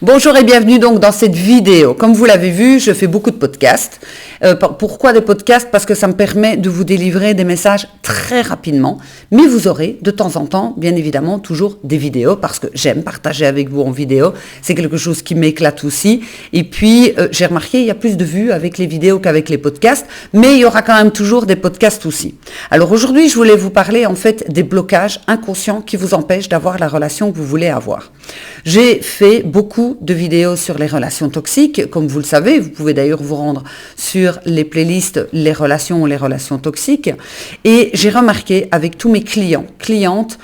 Bonjour et bienvenue donc dans cette vidéo. Comme vous l'avez vu, je fais beaucoup de podcasts. Pourquoi des podcasts? Parce que ça me permet de vous délivrer des messages très rapidement. Mais vous aurez de temps en temps, bien évidemment, toujours des vidéos parce que j'aime partager avec vous en vidéo. C'est quelque chose qui m'éclate aussi. Et puis, j'ai remarqué, il y a plus de vues avec les vidéos qu'avec les podcasts. Mais il y aura quand même toujours des podcasts aussi. Alors aujourd'hui, je voulais vous parler en fait des blocages inconscients qui vous empêchent d'avoir la relation que vous voulez avoir. J'ai fait beaucoup de vidéos sur les relations toxiques, comme vous le savez. Vous pouvez d'ailleurs vous rendre sur les playlists les relations ou les relations toxiques. Et j'ai remarqué avec tous mes clientes,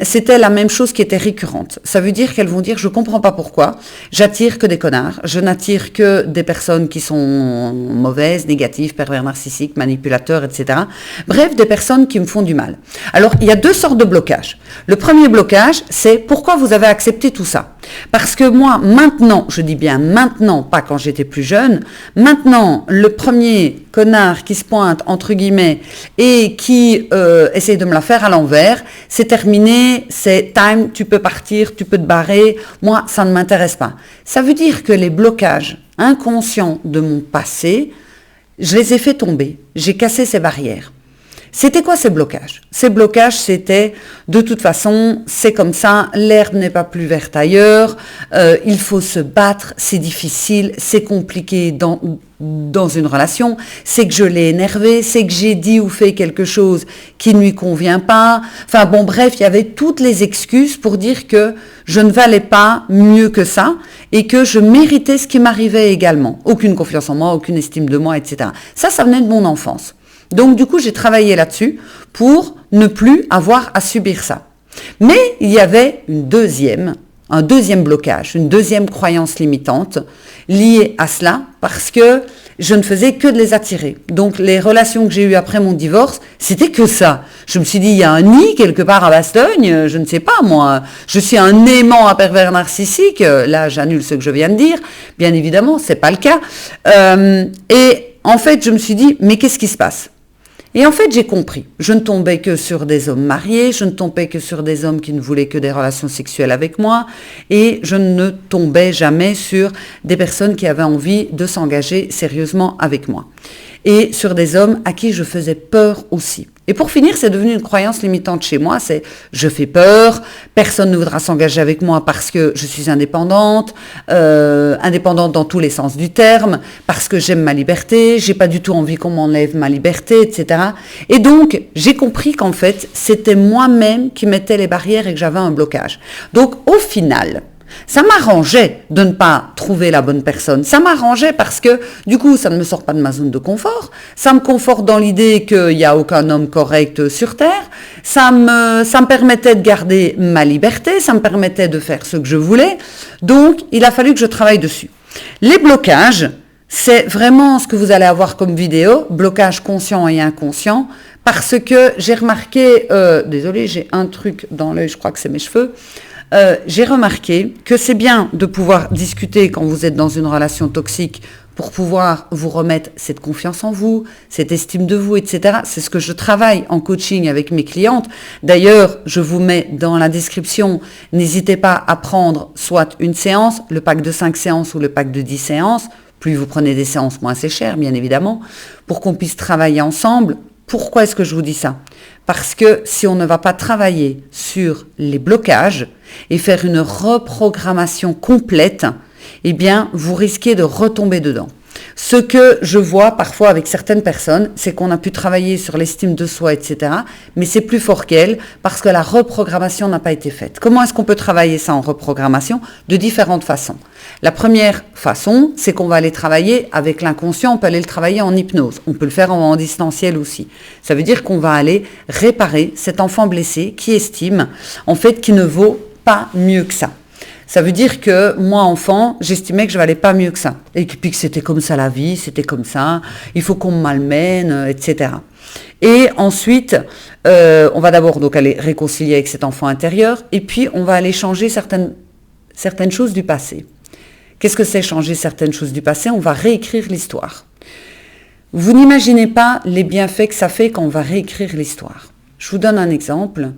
c'était la même chose qui était récurrente. Ça veut dire qu'elles vont dire, je comprends pas pourquoi, j'attire que des connards, je n'attire que des personnes qui sont mauvaises, négatives, pervers narcissiques, manipulateurs, etc. Bref, des personnes qui me font du mal. Alors, il y a deux sortes de blocages. Le premier blocage, c'est pourquoi vous avez accepté tout ça. Parce que moi, maintenant, je dis bien maintenant, pas quand j'étais plus jeune, maintenant, le premier connard qui se pointe, entre guillemets, et qui essaye de me la faire à l'envers, c'est terminé, c'est time, tu peux partir, tu peux te barrer, moi, ça ne m'intéresse pas. Ça veut dire que les blocages inconscients de mon passé, je les ai fait tomber, j'ai cassé ces barrières. C'était quoi ces blocages? Ces blocages, c'était de toute façon, c'est comme ça, l'herbe n'est pas plus verte ailleurs, il faut se battre, c'est difficile, c'est compliqué dans une relation, c'est que je l'ai énervé, c'est que j'ai dit ou fait quelque chose qui ne lui convient pas. Enfin bon, bref, il y avait toutes les excuses pour dire que je ne valais pas mieux que ça et que je méritais ce qui m'arrivait également. Aucune confiance en moi, aucune estime de moi, etc. Ça venait de mon enfance. Donc du coup, j'ai travaillé là-dessus pour ne plus avoir à subir ça. Mais il y avait un deuxième blocage, une deuxième croyance limitante liée à cela parce que je ne faisais que de les attirer. Donc les relations que j'ai eues après mon divorce, c'était que ça. Je me suis dit, il y a un nid quelque part à Bastogne, je ne sais pas moi, je suis un aimant à pervers narcissique, là j'annule ce que je viens de dire, bien évidemment, c'est pas le cas. Et en fait, je me suis dit, mais qu'est-ce qui se passe ? Et en fait, j'ai compris. Je ne tombais que sur des hommes mariés, je ne tombais que sur des hommes qui ne voulaient que des relations sexuelles avec moi, et je ne tombais jamais sur des personnes qui avaient envie de s'engager sérieusement avec moi. Et sur des hommes à qui je faisais peur aussi. Et pour finir, c'est devenu une croyance limitante chez moi, c'est je fais peur, personne ne voudra s'engager avec moi parce que je suis indépendante, indépendante dans tous les sens du terme, parce que j'aime ma liberté, j'ai pas du tout envie qu'on m'enlève ma liberté, etc. Et donc, j'ai compris qu'en fait, c'était moi-même qui mettais les barrières et que j'avais un blocage. Donc, au final, ça m'arrangeait de ne pas trouver la bonne personne. Ça m'arrangeait parce que, du coup, ça ne me sort pas de ma zone de confort. Ça me conforte dans l'idée qu'il n'y a aucun homme correct sur Terre. Ça me permettait de garder ma liberté. Ça me permettait de faire ce que je voulais. Donc, il a fallu que je travaille dessus. Les blocages, c'est vraiment ce que vous allez avoir comme vidéo, blocage conscient et inconscient, parce que j'ai remarqué, désolé, j'ai un truc dans l'œil, je crois que c'est mes cheveux, j'ai remarqué que c'est bien de pouvoir discuter quand vous êtes dans une relation toxique pour pouvoir vous remettre cette confiance en vous, cette estime de vous, etc. C'est ce que je travaille en coaching avec mes clientes. D'ailleurs, je vous mets dans la description, n'hésitez pas à prendre soit une séance, le pack de 5 séances ou le pack de 10 séances. Plus vous prenez des séances, moins c'est cher, bien évidemment, pour qu'on puisse travailler ensemble. Pourquoi est-ce que je vous dis ça ? Parce que si on ne va pas travailler sur les blocages et faire une reprogrammation complète, eh bien, vous risquez de retomber dedans. Ce que je vois parfois avec certaines personnes, c'est qu'on a pu travailler sur l'estime de soi, etc. Mais c'est plus fort qu'elle parce que la reprogrammation n'a pas été faite. Comment est-ce qu'on peut travailler ça en reprogrammation ? De différentes façons. La première façon, c'est qu'on va aller travailler avec l'inconscient, on peut aller le travailler en hypnose. On peut le faire en distanciel aussi. Ça veut dire qu'on va aller réparer cet enfant blessé qui estime, en fait, qu'il ne vaut pas mieux que ça. Ça veut dire que moi, enfant, j'estimais que je valais pas mieux que ça. Et puis que c'était comme ça la vie, c'était comme ça, il faut qu'on me malmène, etc. Et ensuite, on va d'abord donc aller réconcilier avec cet enfant intérieur, et puis on va aller changer certaines choses du passé. Qu'est-ce que c'est changer certaines choses du passé ? On va réécrire l'histoire. Vous n'imaginez pas les bienfaits que ça fait quand on va réécrire l'histoire. Je vous donne un exemple.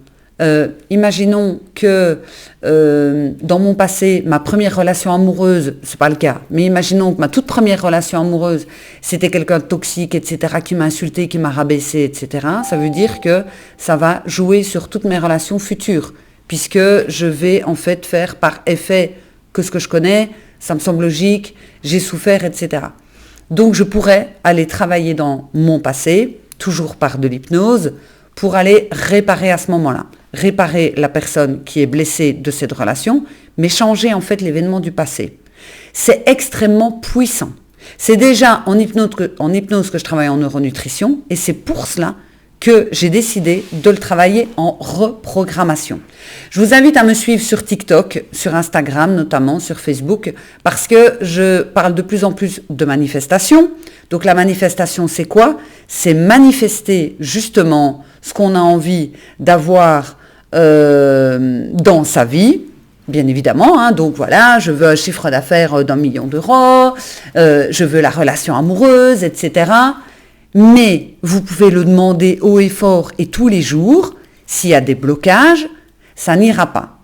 Imaginons que dans mon passé, ma première relation amoureuse, c'est pas le cas, mais imaginons que ma toute première relation amoureuse, c'était quelqu'un de toxique, etc., qui m'a insulté, qui m'a rabaissé, etc. Ça veut dire que ça va jouer sur toutes mes relations futures, puisque je vais en fait faire par effet que ce que je connais, ça me semble logique, j'ai souffert, etc. Donc je pourrais aller travailler dans mon passé, toujours par de l'hypnose, pour aller réparer à ce moment-là. Réparer la personne qui est blessée de cette relation, mais changer en fait l'événement du passé. C'est extrêmement puissant. C'est déjà en hypnose que je travaille en neuronutrition, et c'est pour cela que j'ai décidé de le travailler en reprogrammation. Je vous invite à me suivre sur TikTok, sur Instagram notamment, sur Facebook, parce que je parle de plus en plus de manifestation. Donc la manifestation, c'est quoi ? C'est manifester justement ce qu'on a envie d'avoir dans sa vie, bien évidemment. Hein, donc voilà, je veux un chiffre d'affaires d'1 million d'euros, je veux la relation amoureuse, etc. Mais vous pouvez le demander haut et fort et tous les jours. S'il y a des blocages, ça n'ira pas.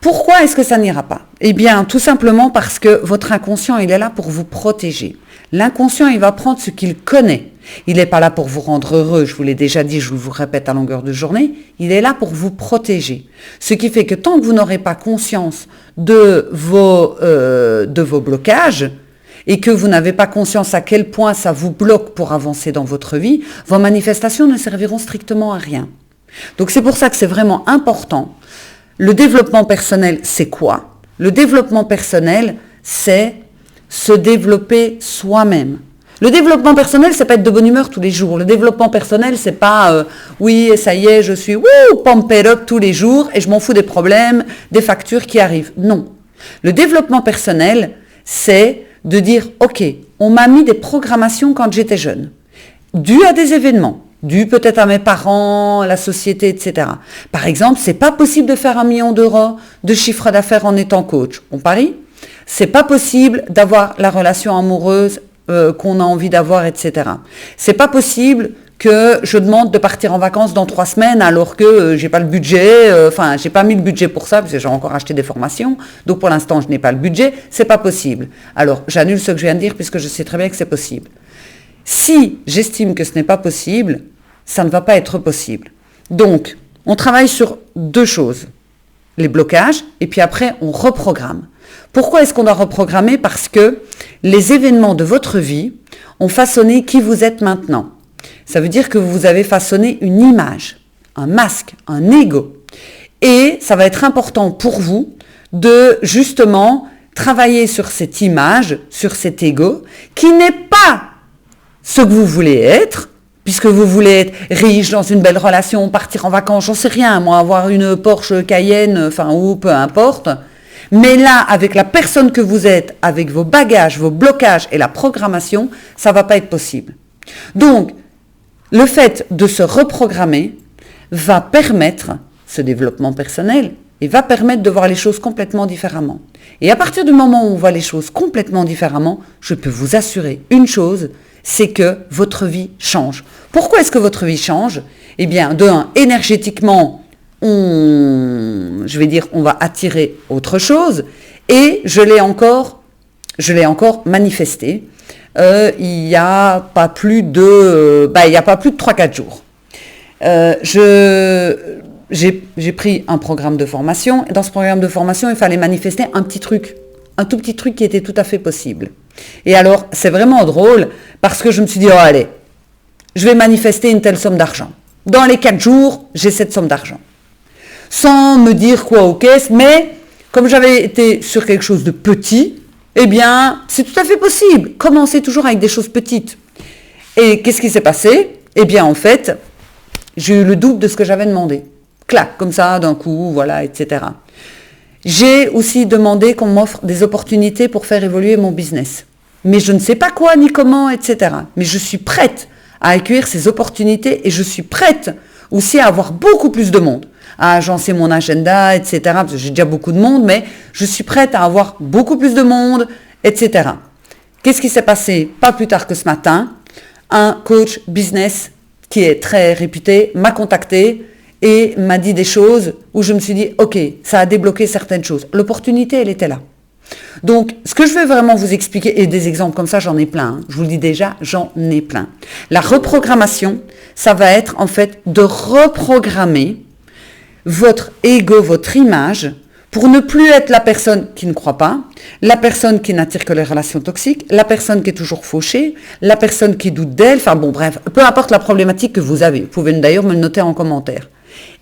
Pourquoi est-ce que ça n'ira pas ? Eh bien, tout simplement parce que votre inconscient, il est là pour vous protéger. L'inconscient, il va prendre ce qu'il connaît. Il n'est pas là pour vous rendre heureux, je vous l'ai déjà dit, je vous répète à longueur de journée. Il est là pour vous protéger. Ce qui fait que tant que vous n'aurez pas conscience de vos blocages, et que vous n'avez pas conscience à quel point ça vous bloque pour avancer dans votre vie, vos manifestations ne serviront strictement à rien. Donc c'est pour ça que c'est vraiment important. Le développement personnel, c'est quoi ? Le développement personnel, c'est se développer soi-même. Le développement personnel, c'est pas être de bonne humeur tous les jours. Le développement personnel, c'est pas oui, ça y est, je suis pumped up tous les jours et je m'en fous des problèmes, des factures qui arrivent. Non. Le développement personnel, c'est de dire, ok, on m'a mis des programmations quand j'étais jeune, dues à des événements, dues peut-être à mes parents, la société, etc. Par exemple, c'est pas possible de faire 1 million d'euros de chiffre d'affaires en étant coach. On parie ? C'est pas possible d'avoir la relation amoureuse qu'on a envie d'avoir, etc. C'est pas possible que je demande de partir en vacances dans 3 semaines alors que j'ai pas le budget, j'ai pas mis le budget pour ça parce que j'ai encore acheté des formations, donc pour l'instant je n'ai pas le budget, c'est pas possible. Alors j'annule ce que je viens de dire puisque je sais très bien que c'est possible. Si j'estime que ce n'est pas possible, ça ne va pas être possible. Donc on travaille sur 2 choses, les blocages et puis après on reprogramme. Pourquoi est-ce qu'on doit reprogrammer ? Parce que les événements de votre vie ont façonné qui vous êtes maintenant. Ça veut dire que vous avez façonné une image, un masque, un ego. Et ça va être important pour vous de justement travailler sur cette image, sur cet ego, qui n'est pas ce que vous voulez être, puisque vous voulez être riche dans une belle relation, partir en vacances, j'en sais rien, moi, avoir une Porsche Cayenne, ou peu importe. Mais là, avec la personne que vous êtes, avec vos bagages, vos blocages et la programmation, ça ne va pas être possible. Donc, le fait de se reprogrammer va permettre ce développement personnel et va permettre de voir les choses complètement différemment. Et à partir du moment où on voit les choses complètement différemment, je peux vous assurer une chose, c'est que votre vie change. Pourquoi est-ce que votre vie change ? Eh bien, de un, énergétiquement, on va attirer autre chose et je l'ai encore manifesté. Il n'y a pas plus de 3-4 jours. J'ai pris un programme de formation et dans ce programme de formation, il fallait manifester un tout petit truc qui était tout à fait possible. Et alors, c'est vraiment drôle parce que je me suis dit, allez, je vais manifester une telle somme d'argent. Dans les 4 jours, j'ai cette somme d'argent. Sans me dire quoi aux caisses, mais comme j'avais été sur quelque chose de petit, eh bien, c'est tout à fait possible. Commencez toujours avec des choses petites. Et qu'est-ce qui s'est passé ? Eh bien, en fait, j'ai eu le double de ce que j'avais demandé. Clac, comme ça, d'un coup, voilà, etc. J'ai aussi demandé qu'on m'offre des opportunités pour faire évoluer mon business. Mais je ne sais pas quoi, ni comment, etc. Mais je suis prête à accueillir ces opportunités et je suis prête aussi à avoir beaucoup plus de monde, à agencer mon agenda, etc. Parce que j'ai déjà beaucoup de monde, mais je suis prête à avoir beaucoup plus de monde, etc. Qu'est-ce qui s'est passé ? Pas plus tard que ce matin, un coach business qui est très réputé m'a contacté et m'a dit des choses où je me suis dit, ok, ça a débloqué certaines choses. L'opportunité, elle était là. Donc, ce que je veux vraiment vous expliquer, et des exemples comme ça, j'en ai plein, hein. Je vous le dis déjà, j'en ai plein. La reprogrammation, ça va être en fait de reprogrammer votre ego, votre image, pour ne plus être la personne qui ne croit pas, la personne qui n'attire que les relations toxiques, la personne qui est toujours fauchée, la personne qui doute d'elle, enfin bon bref, peu importe la problématique que vous avez. Vous pouvez d'ailleurs me le noter en commentaire.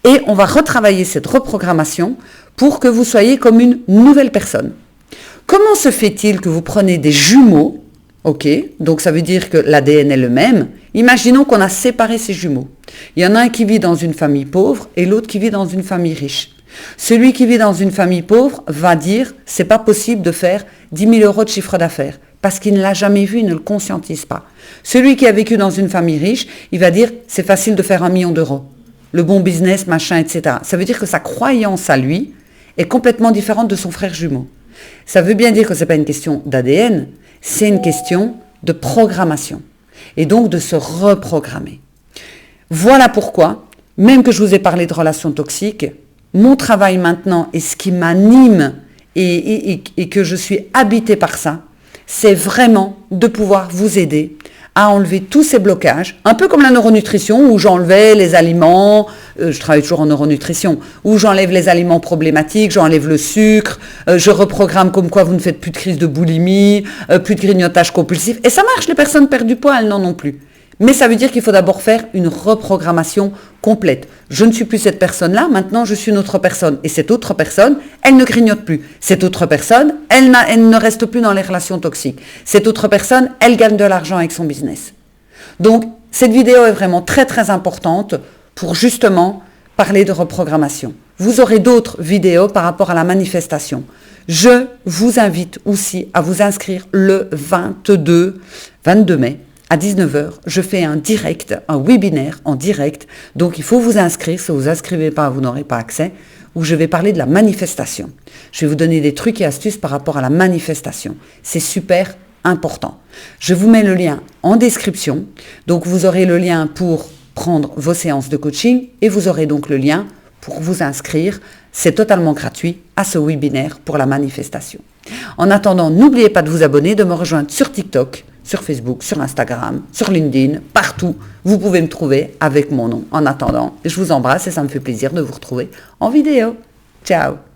Et on va retravailler cette reprogrammation pour que vous soyez comme une nouvelle personne. Comment se fait-il que vous prenez des jumeaux, ok, donc ça veut dire que l'ADN est le même, imaginons qu'on a séparé ces jumeaux. Il y en a un qui vit dans une famille pauvre et l'autre qui vit dans une famille riche. Celui qui vit dans une famille pauvre va dire « c'est pas possible de faire 10 000 € de chiffre d'affaires » parce qu'il ne l'a jamais vu, il ne le conscientise pas. Celui qui a vécu dans une famille riche, il va dire « c'est facile de faire 1 million d'euros ». Le bon business, machin, etc. Ça veut dire que sa croyance à lui est complètement différente de son frère jumeau. Ça veut bien dire que ce n'est pas une question d'ADN, c'est une question de programmation. Et donc de se reprogrammer. Voilà pourquoi, même que je vous ai parlé de relations toxiques, mon travail maintenant et ce qui m'anime et que je suis habitée par ça, c'est vraiment de pouvoir vous aider à enlever tous ces blocages, un peu comme la neuronutrition où j'enlevais les aliments, je travaille toujours en neuronutrition, où j'enlève les aliments problématiques, j'enlève le sucre, je reprogramme comme quoi vous ne faites plus de crise de boulimie, plus de grignotage compulsif, et ça marche, les personnes perdent du poids, elles n'en ont plus. Mais ça veut dire qu'il faut d'abord faire une reprogrammation complète. Je ne suis plus cette personne-là, maintenant je suis une autre personne. Et cette autre personne, elle ne grignote plus. Cette autre personne, elle ne reste plus dans les relations toxiques. Cette autre personne, elle gagne de l'argent avec son business. Donc, cette vidéo est vraiment très très importante pour justement parler de reprogrammation. Vous aurez d'autres vidéos par rapport à la manifestation. Je vous invite aussi à vous inscrire le 22 mai. À 19h, je fais un webinaire en direct. Donc, il faut vous inscrire. Si vous ne vous inscrivez pas, vous n'aurez pas accès. Où je vais parler de la manifestation. Je vais vous donner des trucs et astuces par rapport à la manifestation. C'est super important. Je vous mets le lien en description. Donc, vous aurez le lien pour prendre vos séances de coaching et vous aurez donc le lien pour vous inscrire. C'est totalement gratuit à ce webinaire pour la manifestation. En attendant, n'oubliez pas de vous abonner, de me rejoindre sur TikTok, sur Facebook, sur Instagram, sur LinkedIn, partout. Vous pouvez me trouver avec mon nom. En attendant, je vous embrasse et ça me fait plaisir de vous retrouver en vidéo. Ciao!